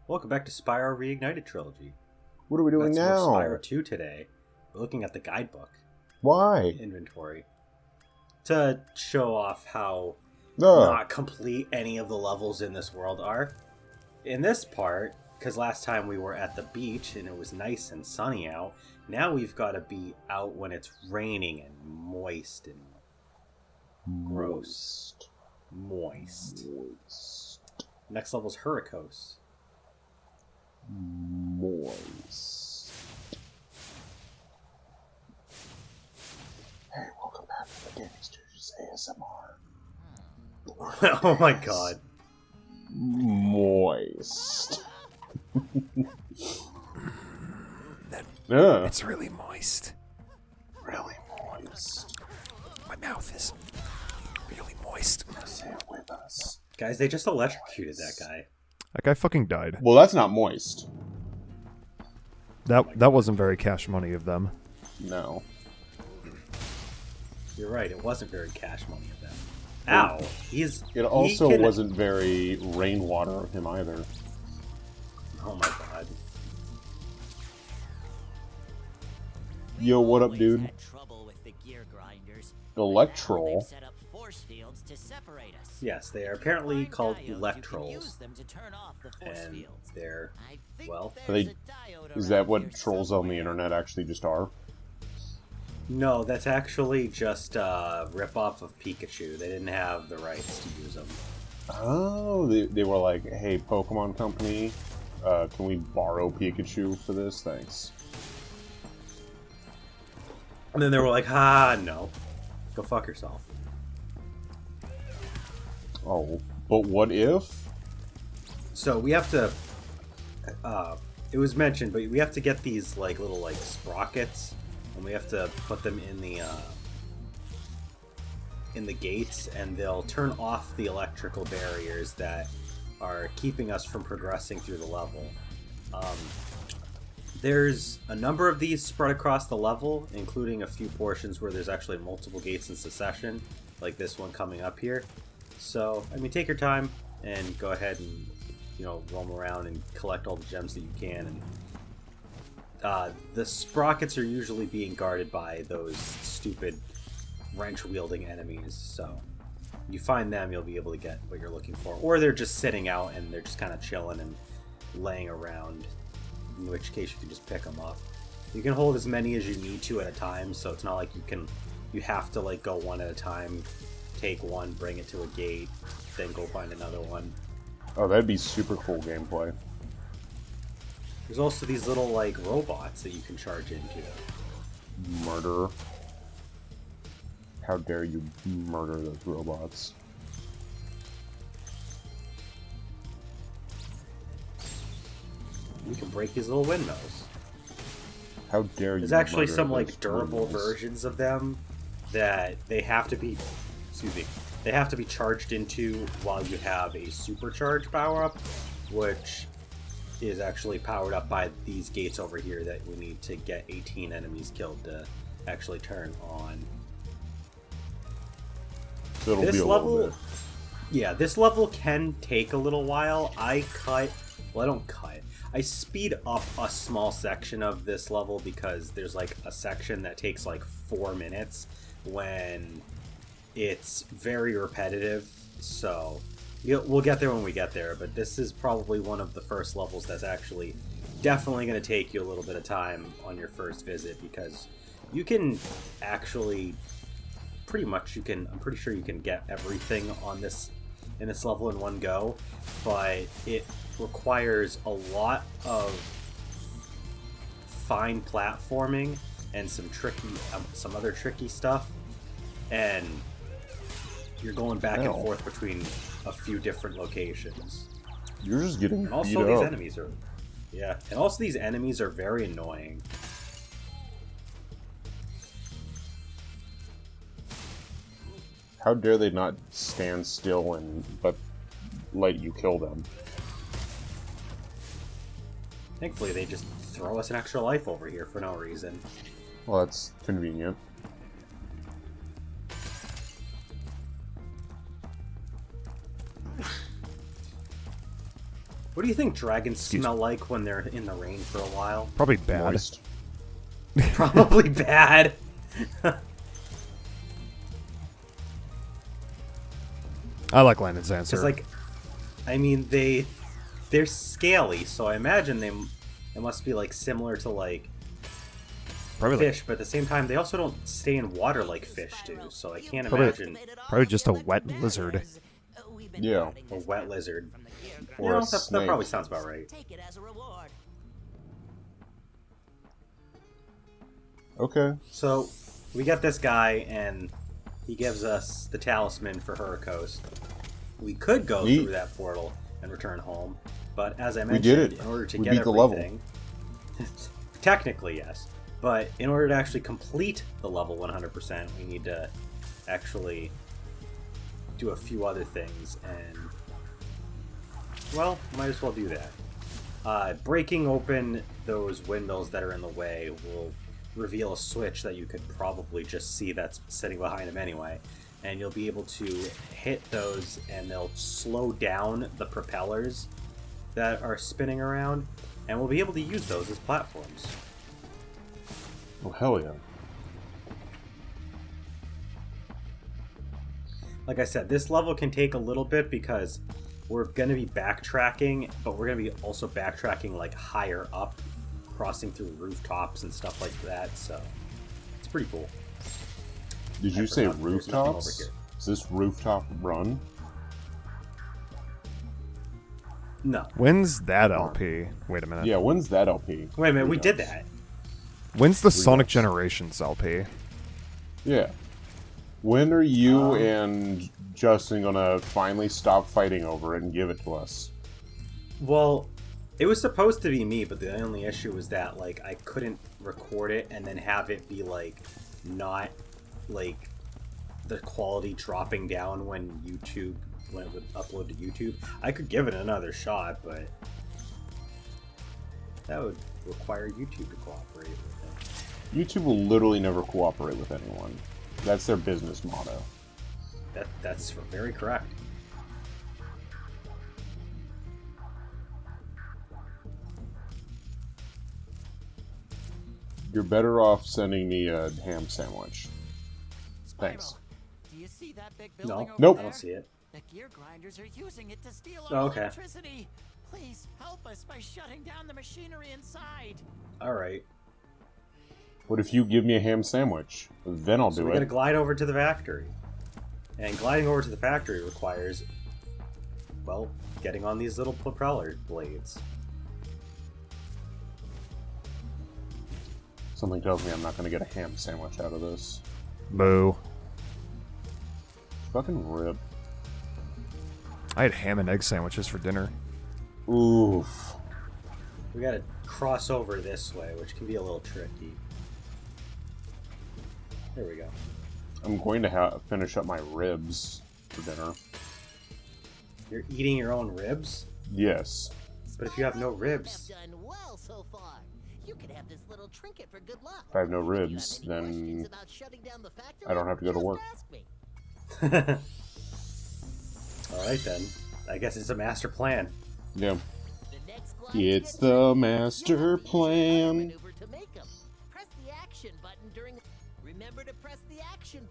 Welcome back to Spyro Reignited Trilogy. What are we doing Got some now? more Spyro 2 today. We're looking at the guidebook Why? inventory to show off how Ugh. not complete any of the levels in this world are. In this part, because last time we were at the beach and it was nice and sunny out, now we've got to be out when it's raining and moist and gross. Moist. Next level's Hurricos. Moist. Hey, welcome back to the Gaming Studios ASMR. Oh my god. Moist. It's really moist. Really moist. My mouth is really moist. Say it with us. Guys, they just electrocuted that guy. That guy fucking died. Well, that's not moist. That wasn't very cash money of them. No. You're right, it wasn't very cash money of them. Ow! It also wasn't very rainwater of him either. Oh my god. Yo, what up, dude? Electrol. Yes, they are apparently called Electrolls. And they're, well... Is that what trolls on the internet actually just are? No, that's actually just a ripoff of Pikachu. They didn't have the rights to use them. Oh, they were like, hey, Pokemon Company, can we borrow Pikachu for this? Thanks. And then they were like, no. Go fuck yourself. Oh, but what if? So we have to... it was mentioned, but we have to get these like little like sprockets, and we have to put them in the gates, and they'll turn off the electrical barriers that are keeping us from progressing through the level. There's a number of these spread across the level, including a few portions where there's actually multiple gates in succession, like this one coming up here. So, I mean, take your time and go ahead and, roam around and collect all the gems that you can. And the sprockets are usually being guarded by those stupid wrench-wielding enemies, so you find them, you'll be able to get what you're looking for. Or they're just sitting out and they're just kind of chilling and laying around, in which case you can just pick them up. You can hold as many as you need to at a time, so it's not like you have to like go one at a time, take one, bring it to a gate, then go find another one. Oh, that'd be super cool gameplay. There's also these little like robots that you can charge into. Murder. How dare you murder those robots? You can break these little windmills. How dare you? There's actually murder some those like durable windmills? versions of them that they have to be, they have to be charged into while you have a supercharge power up, which is actually powered up by these gates over here that we need to get 18 enemies killed to actually turn on. So it'll be a little bit. Yeah, this level can take a little while. I don't cut. I speed up a small section of this level because there's like a section that takes like 4 minutes when it's very repetitive. So we'll get there when we get there, but this is probably one of the first levels that's actually definitely going to take you a little bit of time on your first visit, because you can actually I'm pretty sure you can get everything in this level in one go, but it requires a lot of fine platforming and some other tricky stuff, and you're going back and forth between a few different locations. You're just getting And also these enemies are very annoying. How dare they not stand still but let you kill them? Thankfully, they just throw us an extra life over here for no reason. Well, that's convenient. What do you think dragons smell like when they're in the rain for a while? Probably bad. Moist. Probably bad. I like Landon's answer. It's like, I mean, they're scaly, so I imagine it must be like similar to like probably fish, but at the same time, they also don't stay in water like fish do. So I can't Probably- imagine probably just a wet lizard. Yeah. a wet lizard. Or a that snake. probably sounds about right. Take it as a reward. Okay. So we got this guy, and he gives us the talisman for Hurricos. We could go Neat. through that portal and return home, but as I We mentioned, did it. in order to We get beat the level. everything, technically yes, but in order to actually complete the level 100%, we need to actually do a few other things, and well, might as well do that. Breaking open those windmills that are in the way will reveal a switch that you could probably just see that's sitting behind him anyway, and you'll be able to hit those and they'll slow down the propellers that are spinning around, and we'll be able to use those as platforms. Oh, hell yeah. Like I said, this level can take a little bit because we're going to be backtracking, but we're going to be also backtracking like higher up, crossing through rooftops and stuff like that, so it's pretty cool. Did I you say forgot there's nothing over rooftops? here. Is this rooftop run? No. When's that LP? Wait a minute. Yeah, when's that LP? Wait a minute, we Who did knows? that. When's the Who Sonic knows? Generations LP? Yeah. When are you and Justin gonna finally stop fighting over it and give it to us? Well, it was supposed to be me, but the only issue was that like I couldn't record it and then have it be like not like the quality dropping down when it would upload to YouTube. I could give it another shot, but that would require YouTube to cooperate with it. YouTube will literally never cooperate with anyone. That's their business motto. That's very correct. You're better off sending me a ham sandwich. Thanks. Do you see that big No, building over Nope. I don't see it. The gear grinders are using it to steal Oh, our okay. electricity. Please help us by shutting down the machinery inside. All right, What if you give me a ham sandwich? Then I'll so do we got to it. glide over to the factory, and gliding over to the factory requires, well, getting on these little propeller blades. Something tells me I'm not gonna get a ham sandwich out of this. Boo. Fucking rip. I had ham and egg sandwiches for dinner. Oof. We got to cross over this way, which can be a little tricky. There we go. I'm going to finish up my ribs for dinner. You're eating your own ribs? Yes. But if you have no ribs, Have done well so far. You could have this little trinket for good luck. If I have no If you ribs, have any then questions about shutting down the factory, I don't have to go to just work. ask me. alright then. I guess it's a master plan. Yeah. The next glide It's gets the ready. master Now, use the other plan. maneuver to make 'em. Press the action button during. Remember to press the action.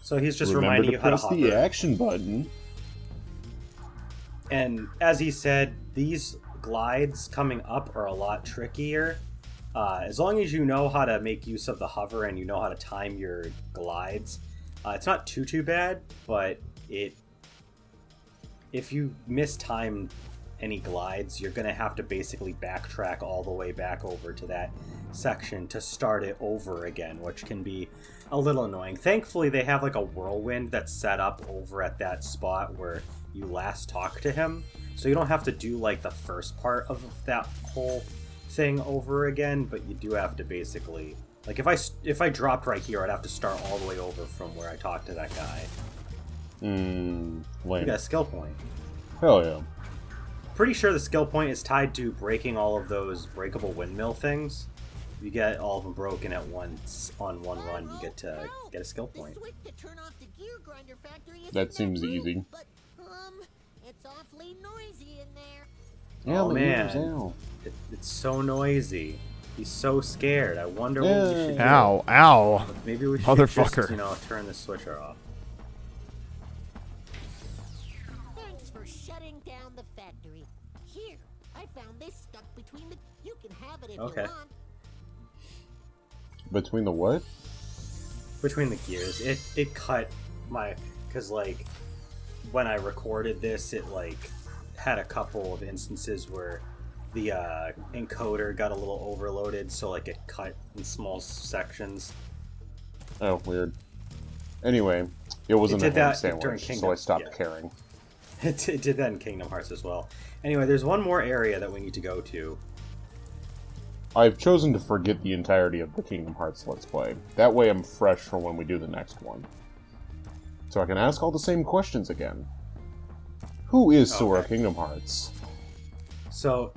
So he's just Remember reminding to you how to press the hover. action button. And as he said, these glides coming up are a lot trickier. As long as you know how to make use of the hover and you know how to time your glides, it's not too bad, but if you mistime any glides, you're going to have to basically backtrack all the way back over to that section to start it over again, which can be a little annoying. Thankfully, they have like a whirlwind that's set up over at that spot where you last talked to him, so you don't have to do like the first part of that whole thing over again, but you do have to basically, like, if I dropped right here, I'd have to start all the way over from where I talked to that guy. You Lame. got a skill point. Hell yeah. Pretty sure the skill point is tied to breaking all of those breakable windmill things. If you get all of them broken at once on one run, you get to get a skill point. The switch to turn off the gear grinder factory is That in seems room, easy. But it's awfully noisy in there. Oh, my ears, man. ow. It's so noisy. He's so scared. I wonder what we should do. Ow, ow. Maybe we should Motherfucker. just, turn the switcher off. Thanks for shutting down the factory. Here, I found this stuck between the. You can have it if Okay. you want. Between the what? Between the gears. It cut my... Because, like, when I recorded this, it, like, had a couple of instances where the encoder got a little overloaded, so, like, it cut in small sections. Oh, weird. Anyway, it wasn't did a ham that during sandwich, so Kingdom, I stopped yeah. caring. It did that in Kingdom Hearts as well. Anyway, there's one more area that we need to go to. I've chosen to forget the entirety of the Kingdom Hearts Let's Play. That way I'm fresh for when we do the next one. So I can ask all the same questions again. Who is Sora Kingdom Hearts? So,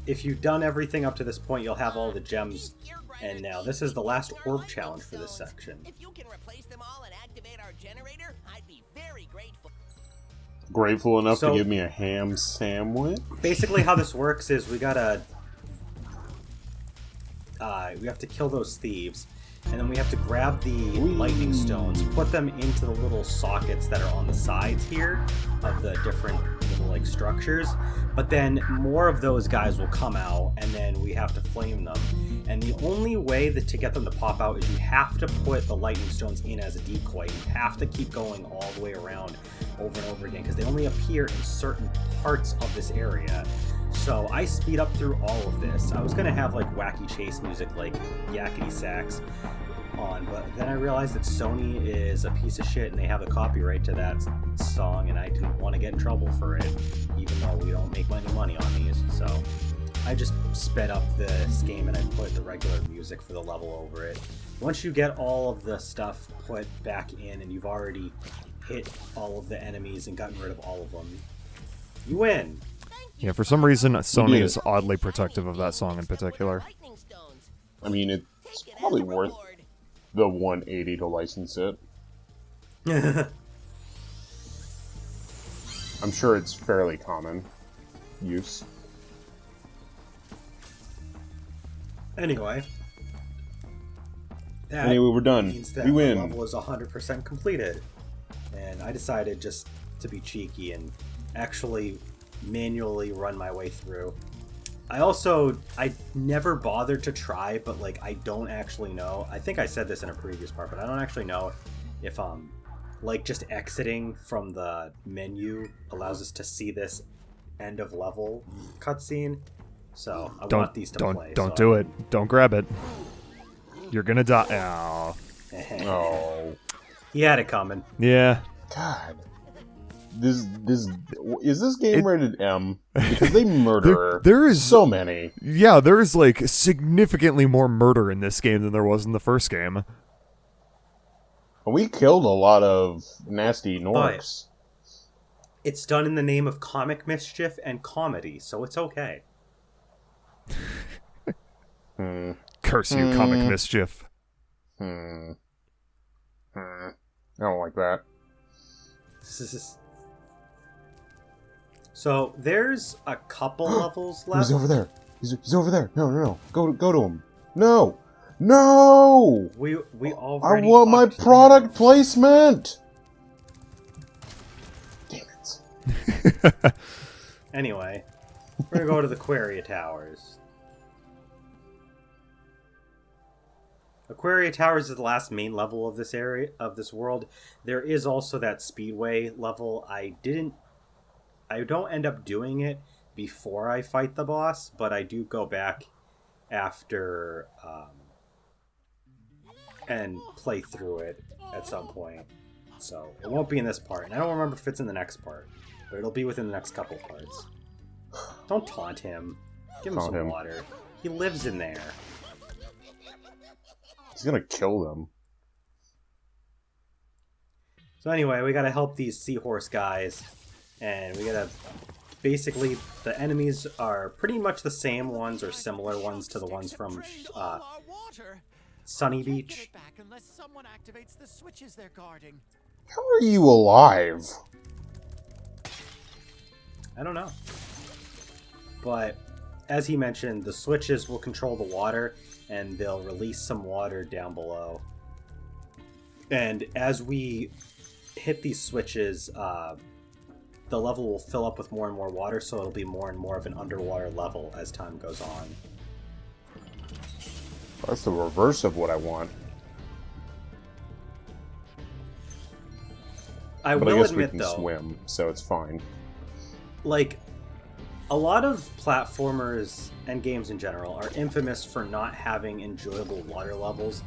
if you've done everything up to this point, you'll have all the gems. And now, this is the last orb challenge for this section. If you can replace them all and activate our generator, I'd be very grateful. Grateful enough So- to give me a ham sandwich? Basically, how this works is we gotta... we have to kill those thieves, and then we have to grab the lightning stones, put them into the little sockets that are on the sides here of the different little, like, structures. But then more of those guys will come out, and then we have to flame them. And the only way that to get them to pop out is you have to put the lightning stones in as a decoy. You have to keep going all the way around over and over again, because they only appear in certain parts of this area. So I speed up through all of this. I was going to have like wacky chase music like Yakety Sax on, but then I realized that Sony is a piece of shit and they have a copyright to that song, and I didn't want to get in trouble for it, even though we don't make any money on these. So I just sped up this game and I put the regular music for the level over it. Once you get all of the stuff put back in and you've already hit all of the enemies and gotten rid of all of them, you win. Yeah, for some reason, Sony did. is oddly protective of that song in particular. Lightning stones. I mean, it's Take it probably as a worth reward. the 180 to license it. I'm sure it's fairly common use. Anyway, that Anyway, we're done. means that We the win. level is 100% completed. And I decided just to be cheeky and actually manually run my way through. I never bothered to try, but like I don't actually know. I think I said this in a previous part, but I don't actually know if like just exiting from the menu allows us to see this end of level cutscene. So I want these to play. Don't so do it. Don't grab it. You're gonna die. Ow. Oh, He had it coming. Yeah. God. Is this game rated M? Because they murder there is so many. Yeah, there is like significantly more murder in this game than there was in the first game. We killed a lot of nasty Norks. It's done in the name of comic mischief and comedy, so it's okay. Curse you, comic mischief. I don't like that. So there's a couple levels left. He's over there. He's over there. No. Go to him. No. No! We I already want my talked to product placement! Damn it. Anyway, we're gonna go to the Aquaria Towers. Aquaria Towers is the last main level of this area, of this world. There is also that Speedway level. I don't end up doing it before I fight the boss, but I do go back after and play through it at some point. So it won't be in this part, and I don't remember if it's in the next part, but it'll be within the next couple parts. Don't taunt him. Give him Taunt some him. water. He lives in there. He's gonna kill them. So anyway, we gotta help these seahorse guys, and we gotta... Basically, the enemies are pretty much the same ones or similar ones to the ones from Sunny Beach. Unless someone activates the switches they're guarding. How are you alive? I don't know. But as he mentioned, the switches will control the water, and they'll release some water down below. And as we hit these switches, the level will fill up with more and more water, so it'll be more and more of an underwater level as time goes on. That's the reverse of what I want. I But will I guess admit, we can though, swim, so it's fine. like, a lot of platformers and games in general are infamous for not having enjoyable water levels.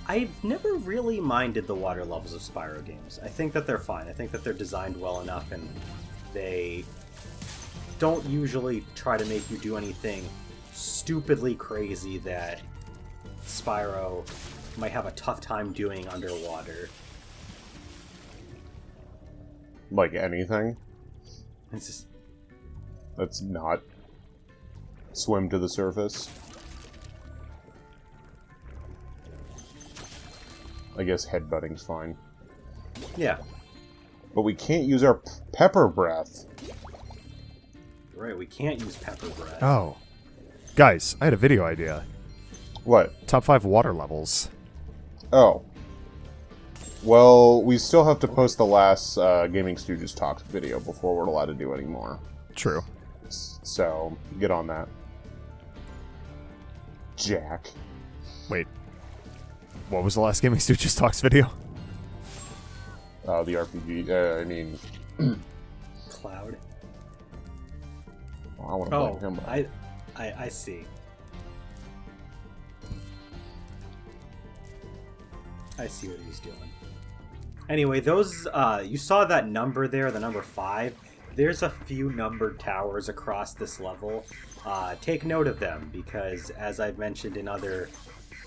I've never really minded the water levels of Spyro games. I think that they're fine. I think that they're designed well enough, and they don't usually try to make you do anything stupidly crazy that Spyro might have a tough time doing underwater. Like anything It's just, that's not swim to the surface. I guess headbutting's fine. yeah, But we can't use our pepper breath. right. We can't use pepper breath. Oh. Guys, I had a video idea. What? Top 5 water levels. Oh. Well, we still have to post the last Gaming Stooges Talks video before we're allowed to do any more. True. So, get on that. Jack. Wait. What was the last Gaming Stooges Talks video? The RPG, I mean... Cloud. I want to Oh, blame him. I see. I see what he's doing. Anyway, those you saw that number there, the number 5. There's a few numbered towers across this level. Take note of them, because as I've mentioned in other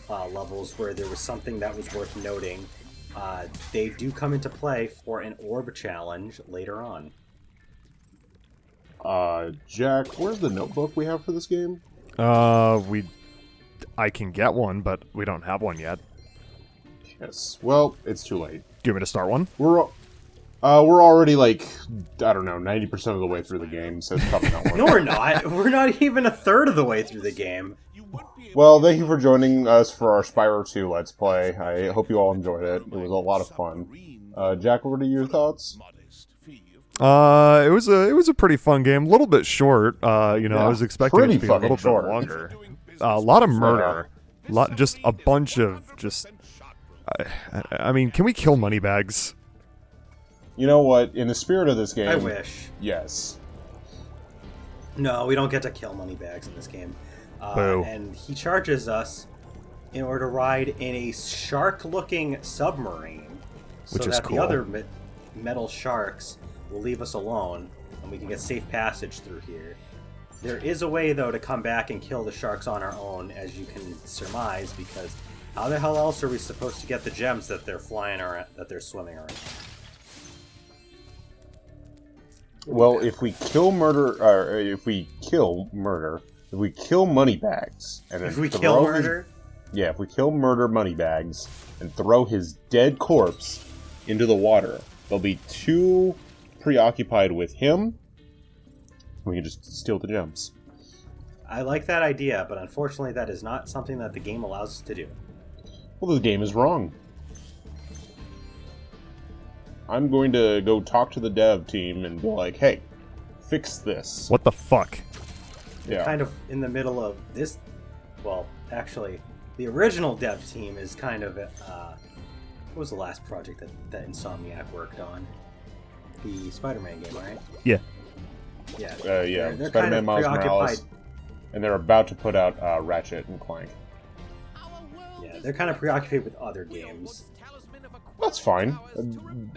levels where there was something that was worth noting, they do come into play for an orb challenge later on. Jack, where's the notebook we have for this game? I can get one, but we don't have one yet. Yes. Well, it's too late. Do you want me to start one? We're already like, I don't know, 90% of the way through the game, so it's probably not working. No, we're not. We're not even a third of the way through the game. Well, thank you for joining us for our Spyro 2 Let's Play. I hope you all enjoyed it. It was a lot of fun. Jack, what are your thoughts? It was a pretty fun game. A little bit short. I Yeah, was expecting it pretty to be a little fucking short. bit longer. A lot of murder. Just a bunch of just. I mean, can we kill Moneybags? You know what? In the spirit of this game... I wish. Yes. No, we don't get to kill Moneybags in this game. Boo. And he charges us in order to ride in a shark-looking submarine, so Which is that cool. the other metal sharks will leave us alone, and we can get safe passage through here. There is a way, though, to come back and kill the sharks on our own, as you can surmise, because how the hell else are we supposed to get the gems that they're flying around, that they're swimming around? Well, if we kill Moneybags, and then If we kill Murder, Yeah, if we kill Moneybags and throw his dead corpse into the water, they'll be too preoccupied with him. We can just steal the gems. I like that idea, but unfortunately that is not something that the game allows us to do. Well, the game is wrong. I'm going to go talk to the dev team and be like, hey, fix this. What the fuck? Yeah. Kind of in the middle of this. Well, actually, the original dev team is kind of what was the last project that Insomniac worked on? The Spider-Man game, right? Yeah. Yeah. Yeah. They're Spider-Man kind of Miles Morales. preoccupied. And they're about to put out Ratchet and Clank. Yeah, they're kind of preoccupied with other games. That's fine.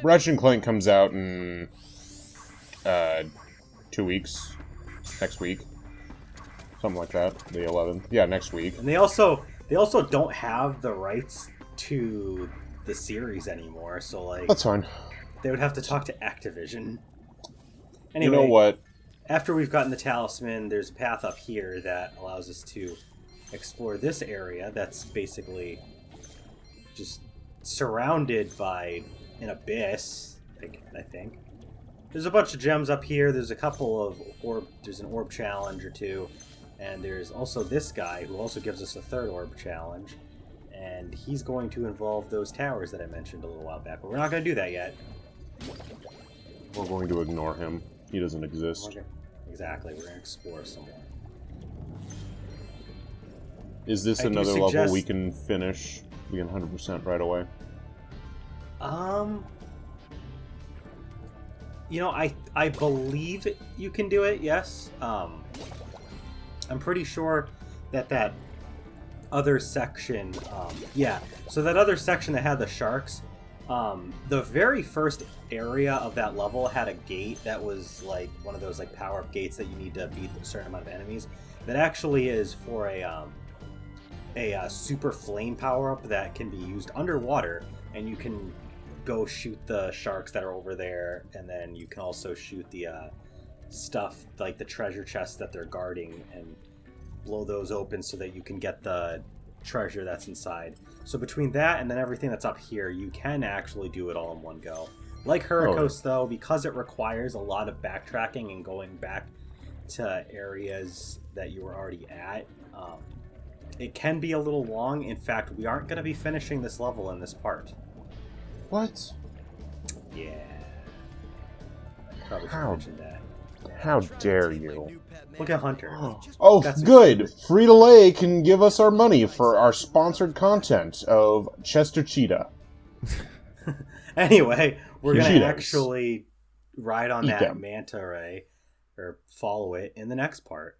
Ratchet and Clank comes out in 2 weeks. Next week. Something like that. The 11th. Yeah, next week. And they also don't have the rights to the series anymore, so like That's fine. they would have to talk to Activision. Anyway, You know what? after we've gotten the talisman, there's a path up here that allows us to explore this area that's basically just surrounded by an abyss, I think. there's a bunch of gems up here. There's a couple of there's an orb challenge or two, and there's also this guy who also gives us a third orb challenge, and he's going to involve those towers that I mentioned a little while back. But we're not going to do that yet. We're going to ignore him. He doesn't exist. Exactly. We're going to explore some more. Is this I do another level suggest- we can finish? We can 100% right away. You know, I believe you can do it. Yes. I'm pretty sure that other section. Yeah. So that other section that had the sharks. The very first area of that level had a gate that was like one of those like power-up gates that you need to beat a certain amount of enemies. That actually is for a super flame power-up that can be used underwater, and you can go shoot the sharks that are over there, and then you can also shoot the stuff like the treasure chests that they're guarding and blow those open so that you can get the treasure that's inside. So between that and then everything that's up here, you can actually do it all in one go. Like Hurricos, though, because it requires a lot of backtracking and going back to areas that you were already at, it can be a little long. In fact, we aren't going to be finishing this level in this part. What? Yeah. Probably should How? mention that. How dare you? Look at Hunter. Oh, That's good! Free-to-Lay can give us our money for our sponsored content of Chester Cheetah. Anyway, we're going to Cheetos. actually ride on Eat that them. manta ray, or follow it, in the next part.